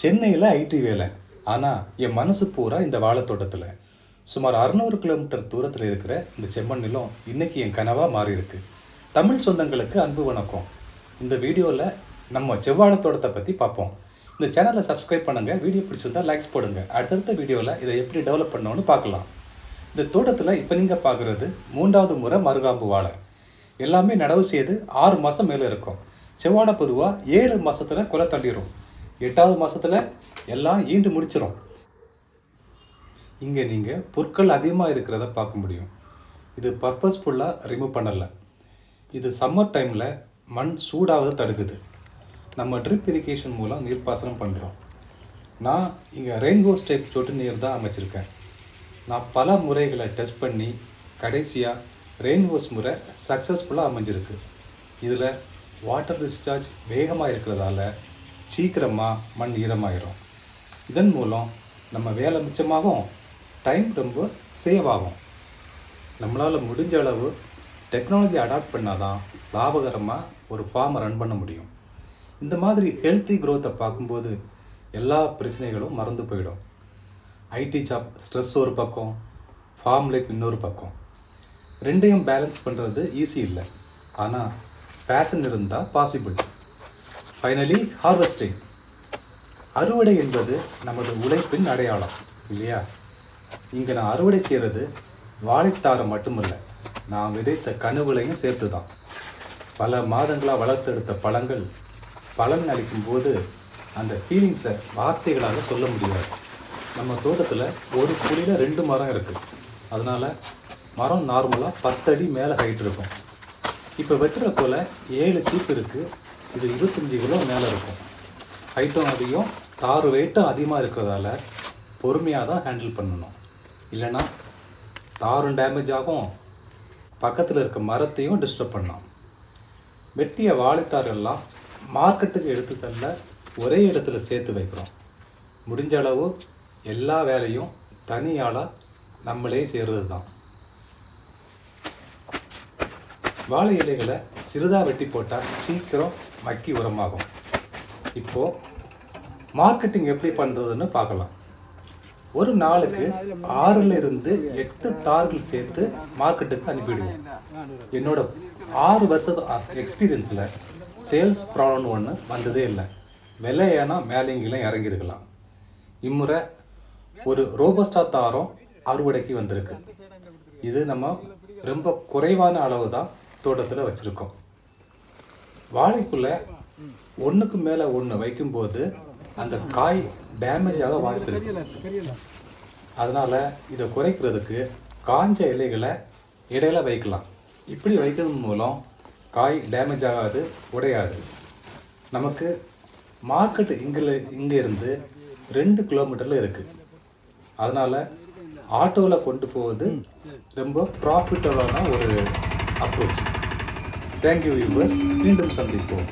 சென்னையில் ஐடி வேலை. ஆனால் என் மனசு பூரா இந்த வாழைத்தோட்டத்தில். சுமார் 600 கிலோமீட்டர் தூரத்தில் இருக்கிற இந்த செம்மண் நிலம் இன்றைக்கி என் கனவாக மாறியிருக்கு. தமிழ் சொந்தங்களுக்கு அன்பு வணக்கம். இந்த வீடியோவில் நம்ம செவ்வாழைத்தோட்டத்தை பற்றி பார்ப்போம். இந்த சேனலை சப்ஸ்கிரைப் பண்ணுங்கள். வீடியோ பிடிச்சிருந்தால் லைக்ஸ் போடுங்க. அடுத்தடுத்த வீடியோவில் இதை எப்படி டெவலப் பண்ணோன்னு பார்க்கலாம். இந்த தோட்டத்தில் இப்போ நீங்கள் பார்க்குறது 3வது முறை மருகாம்பு வாழை. எல்லாமே நடவு செய்து 6 மாதம் மேலே இருக்கும். செவ்வாழை பொதுவாக 7 மாதத்தில் குலை தள்ளிடும். 8வது மாதத்தில் எல்லாம் ஈண்டு முடிச்சிடும். இங்கே நீங்கள் புற்கள் அதிகமாக இருக்கிறத பார்க்க முடியும். இது பர்பஸ்ஃபுல்லாக ரிமூவ் பண்ணலை. இது சம்மர் டைமில் மண் சூடாவது தடுக்குது. நம்ம ட்ரிப் இரிகேஷன் மூலம் நீர்ப்பாசனம் பண்ணுறோம். நான் இங்கே ரெயின்போ ஸ்டெப் சொட்டு நீர் தான் அமைச்சிருக்கேன். நான் பல முறைகளை டெஸ்ட் பண்ணி கடைசியாக ரெயின்வோஸ் முறை சக்ஸஸ்ஃபுல்லாக அமைஞ்சிருக்கு. இதில் வாட்டர் டிஸ்சார்ஜ் வேகமாக இருக்கிறதால சீக்கிரமாக மண் ஈரமாயிரும். இதன் மூலம் நம்ம வேலை மிச்சமாகும், டைம் ரொம்ப சேவ் ஆகும். நம்மளால் முடிஞ்ச அளவு டெக்னாலஜி அடாப்ட் பண்ணால் தான் லாபகரமாக ஒரு ஃபார்மை ரன் பண்ண முடியும். இந்த மாதிரி ஹெல்த்தி க்ரோத்தை பார்க்கும்போது எல்லா பிரச்சனைகளும் மறந்து போயிடும். ஐடி ஜாப் ஸ்ட்ரெஸ் ஒரு பக்கம், ஃபார்ம் லைஃப் இன்னொரு பக்கம். ரெண்டையும் பேலன்ஸ் பண்ணுறது ஈஸி இல்லை. ஆனால் பேஷன் இருந்தால் பாசிபிள். Finally harvesting. அறுவடை என்பது நமது உழைப்பின் அடையாளம் இல்லையா? இங்கே நான் அறுவடை செய்கிறது வாழைத்தாரை மட்டுமல்ல, நான் விதைத்த கனவுகளையும் சேர்த்து தான். பல மாதங்களாக வளர்த்தெடுத்த பழங்கள் பலன் அளிக்கும் போது அந்த ஃபீலிங்ஸை வார்த்தைகளாக சொல்ல முடியாது. நம்ம தோட்டத்தில் ஒரு குழியில் 2 மரம் இருக்குது. அதனால் மரம் நார்மலாக 10 அடி மேலே ஹைட் இருக்கும். இப்போ வெட்டுற போல் 7 சீப்பு இருக்குது. இது 25 கிலோ மேலே இருக்கும். ஹைட்டும் அதிகம், தார் வெயிட்டும் அதிகமாக இருக்கிறதால பொறுமையாக தான் ஹேண்டில் பண்ணணும். இல்லைன்னா தாரும் டேமேஜ் ஆகும், பக்கத்தில் இருக்க மரத்தையும் டிஸ்டர்ப் பண்ணலாம். வெட்டிய வாழைத்தாரெல்லாம் மார்க்கெட்டுக்கு எடுத்து செல்ல ஒரே இடத்துல சேர்த்து வைக்கிறோம். முடிஞ்ச அளவு எல்லா வேலையும் தனியால் நம்மளே செய்கிறது தான். வாழை இலைகளை சிறிதாக வெட்டி போட்டால் சீக்கிரம் மக்கி உரமாகும். இப்போது மார்க்கெட்டிங் எப்படி பண்ணுறதுன்னு பார்க்கலாம். ஒரு நாளுக்கு 6லிருந்து 8 தார்கள் சேர்த்து மார்க்கெட்டுக்கு அனுப்பிடுவோம். என்னோட 6 வருஷத்து எக்ஸ்பீரியன்ஸில் சேல்ஸ் ப்ராப்ளம்னு ஒன்று வந்ததே இல்லை. விலையானா மேலேங்கெல்லாம் இறங்கியிருக்கலாம். இம்முறை ஒரு ரோபஸ்டா தாரம் அறுவடைக்கு வந்திருக்கு. இது நம்ம ரொம்ப குறைவான அளவு தான் தோட்டத்தில் வச்சுருக்கோம். வாழைக்குள்ளே ஒன்றுக்கு மேலே ஒன்று வைக்கும்போது அந்த காய் டேமேஜ் ஆக வாய்ப்பு இருக்கு. அதனால் இதை குறைக்கிறதுக்கு காஞ்ச இலைகளை இடையில வைக்கலாம். இப்படி வைக்கிறது மூலம் காய் டேமேஜ் ஆகாது, உடையாது. நமக்கு மார்க்கெட்டு இங்கேருந்து 2 கிலோமீட்டரில் இருக்குது. அதனால் ஆட்டோவில் கொண்டு போவது ரொம்ப ப்ராஃபிட்டபுளான ஒரு அப்ரோச். Thank you viewers. மீண்டும் சந்திப்போம்.